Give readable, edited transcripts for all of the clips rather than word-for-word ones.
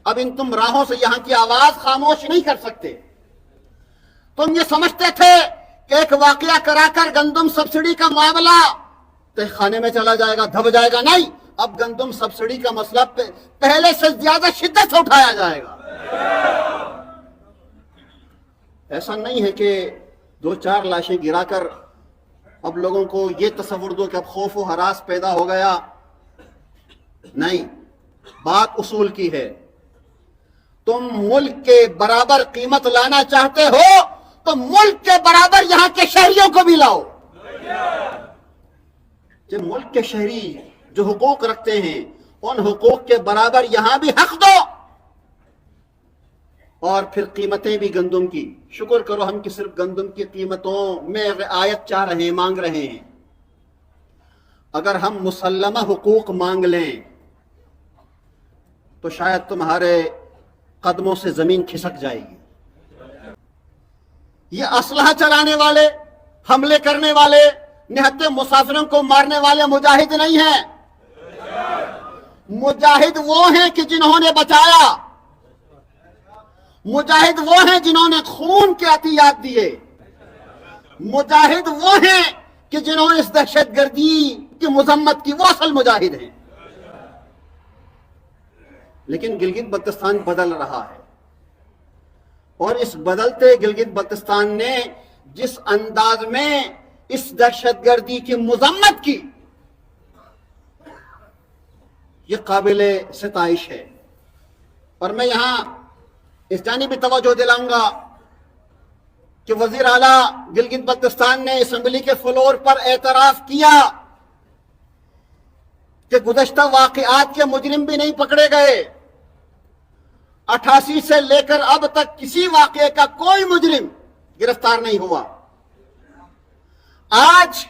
اب ان تم راہوں سے یہاں کی آواز خاموش نہیں کر سکتے. تم یہ سمجھتے تھے کہ ایک واقعہ کرا کر گندم سبسڈی کا معاملہ تہ خانے میں چلا جائے گا, دھب جائے گا. نہیں, اب گندم سبسڈی کا مسئلہ پہلے سے زیادہ شدت سے اٹھایا جائے گا. ایسا نہیں ہے کہ 2-4 لاشیں گرا کر اب لوگوں کو یہ تصور دو کہ اب خوف و ہراس پیدا ہو گیا. نہیں, بات اصول کی ہے. تم ملک کے برابر قیمت لانا چاہتے ہو تو ملک کے برابر یہاں کے شہریوں کو بھی لاؤ. جب ملک کے شہری جو حقوق رکھتے ہیں ان حقوق کے برابر یہاں بھی حق دو. اور پھر قیمتیں بھی گندم کی, شکر کرو ہم کہ صرف گندم کی قیمتوں میں رعایت چاہ رہے ہیں, مانگ رہے ہیں. اگر ہم مسلمہ حقوق مانگ لیں تو شاید تمہارے قدموں سے زمین کھسک جائے گی. یہ اسلحہ چلانے والے, حملے کرنے والے, نہتے مسافروں کو مارنے والے مجاہد نہیں ہیں. مجاہد وہ ہیں کہ جنہوں نے بچایا, مجاہد وہ ہیں جنہوں نے خون کے عطیات دیے, مجاہد وہ ہیں کہ جنہوں نے اس دہشت گردی کی مذمت کی, وہ اصل مجاہد ہیں. لیکن گلگت بلتستان بدل رہا ہے, اور اس بدلتے گلگت بلتستان نے جس انداز میں اس دہشت گردی کی مذمت کی, یہ قابل ستائش ہے. اور میں یہاں اس جانب بھی توجہ دلاؤں گا کہ وزیر اعلیٰ گلگت بلتستان نے اسمبلی کے فلور پر اعتراف کیا کہ گزشتہ واقعات کے مجرم بھی نہیں پکڑے گئے. 88 سے لے کر اب تک کسی واقعے کا کوئی مجرم گرفتار نہیں ہوا. آج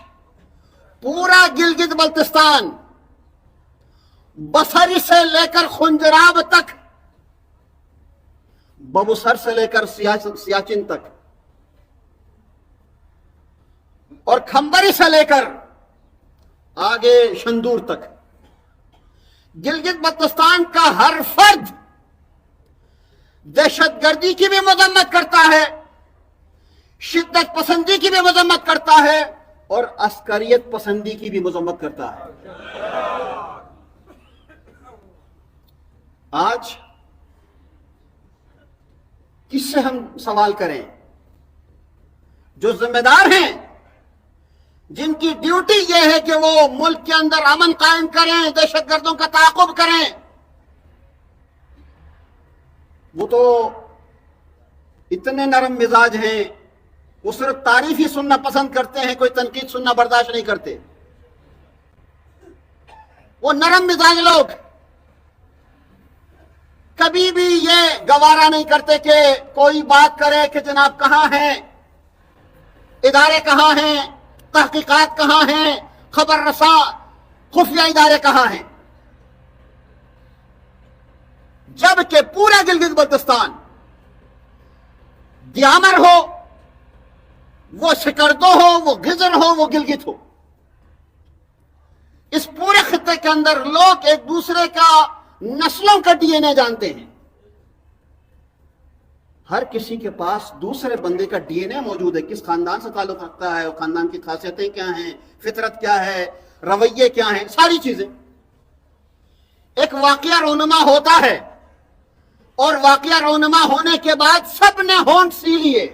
پورا گلگت بلتستان بصری سے لے کر خنجراب تک, ببوسر سے لے کر سیاچن تک, اور کھمبری سے لے کر آگے شندور تک, گلگت بلتستان کا ہر فرد دہشت گردی کی بھی مذمت کرتا ہے, شدت پسندی کی بھی مذمت کرتا ہے, اور عسکریت پسندی کی بھی مذمت کرتا ہے. آج کس سے ہم سوال کریں؟ جو ذمہ دار ہیں, جن کی ڈیوٹی یہ ہے کہ وہ ملک کے اندر امن قائم کریں, دہشت گردوں کا تعاقب کریں, وہ تو اتنے نرم مزاج ہیں, وہ صرف تعریف ہی سننا پسند کرتے ہیں, کوئی تنقید سننا برداشت نہیں کرتے. وہ نرم مزاج لوگ کبھی بھی یہ گوارا نہیں کرتے کہ کوئی بات کرے کہ جناب کہاں ہیں ادارے, کہاں ہیں تحقیقات, کہاں ہیں خبر رساں خفیہ ادارے, کہاں ہیں. جبکہ پورا گلگت بلتستان دیامر ہو, وہ سکردو ہو, وہ گجر ہو, وہ گلگت ہو, اس پورے خطے کے اندر لوگ ایک دوسرے کا نسلوں کا ڈی این اے جانتے ہیں. ہر کسی کے پاس دوسرے بندے کا ڈی این اے موجود ہے, کس خاندان سے تعلق رکھتا ہے, خاندان کی خاصیتیں کیا ہیں, فطرت کیا ہے, رویے کیا ہیں, ساری چیزیں. ایک واقعہ رونما ہوتا ہے, اور واقعہ رونما ہونے کے بعد سب نے ہونٹ سی لیے.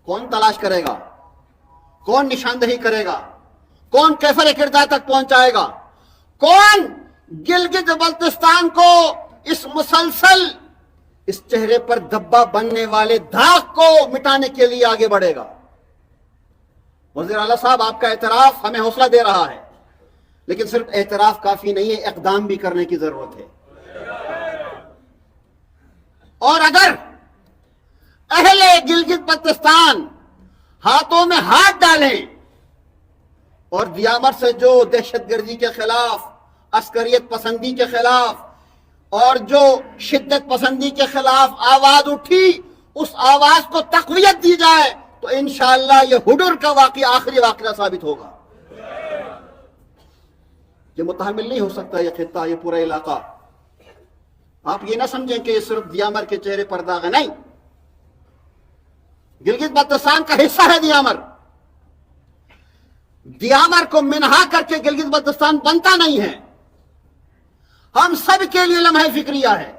کون تلاش کرے گا, کون نشاندہی کرے گا, کون کیفر کردار تک پہنچائے گا, کون گلگت بلتستان کو اس مسلسل اس چہرے پر دھبا بننے والے داغ کو مٹانے کے لیے آگے بڑھے گا. وزیر اعلیٰ صاحب, آپ کا اعتراف ہمیں حوصلہ دے رہا ہے, لیکن صرف اعتراف کافی نہیں ہے, اقدام بھی کرنے کی ضرورت ہے. اور اگر اہل گلگت بلتستان ہاتھوں میں ہاتھ ڈالیں اور دیامر سے جو دہشت گردی کے خلاف, عسکریت پسندی کے خلاف اور جو شدت پسندی کے خلاف آواز اٹھی, اس آواز کو تقویت دی جائے تو انشاءاللہ یہ ہڈر کا واقعہ آخری واقعہ ثابت ہوگا. یہ متحمل نہیں ہو سکتا یہ خطہ, یہ پورا علاقہ آپ یہ نہ سمجھیں کہ یہ صرف دیامر کے چہرے پر داغ ہے، نہیں، گلگت بلتستان کا حصہ ہے دیامر. دیامر کو منہا کر کے گلگت بلتستان بنتا نہیں ہے. ہم سب کے لیے لمحہ فکریہ ہے.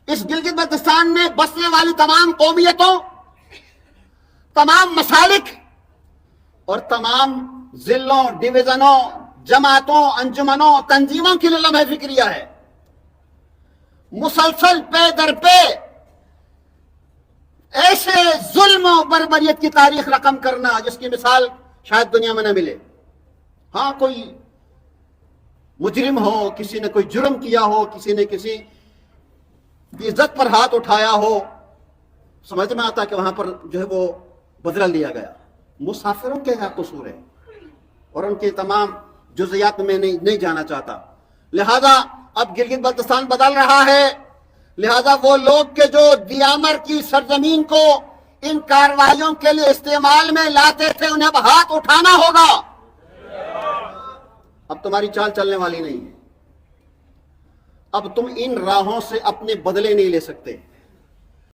اس گلگت بلتستان میں بسنے والی تمام قومیتوں، تمام مسالک اور تمام ضلعوں، ڈویژنوں، جماعتوں، انجمنوں، تنظیموں کے لیے لمحہ فکریہ ہے. مسلسل پے در پے ایسے ظلم و بربریت کی تاریخ رقم کرنا جس کی مثال شاید دنیا میں نہ ملے. ہاں کوئی مجرم ہو، کسی نے کوئی جرم کیا ہو، کسی نے کسی کی عزت پر ہاتھ اٹھایا ہو، سمجھ میں آتا کہ وہاں پر جو ہے وہ بدلہ لیا گیا. مسافروں کے کیا قصور ہے، اور ان کے تمام جزیات میں نہیں جانا چاہتا. لہذا اب گلگت بلتستان بدل رہا ہے. لہذا وہ لوگ کے جو دیامر کی سرزمین کو ان کارروائیوں کے لیے استعمال میں لاتے تھے، انہیں اب ہاتھ اٹھانا ہوگا. اب تمہاری چال چلنے والی نہیں ہے. اب تم ان راہوں سے اپنے بدلے نہیں لے سکتے.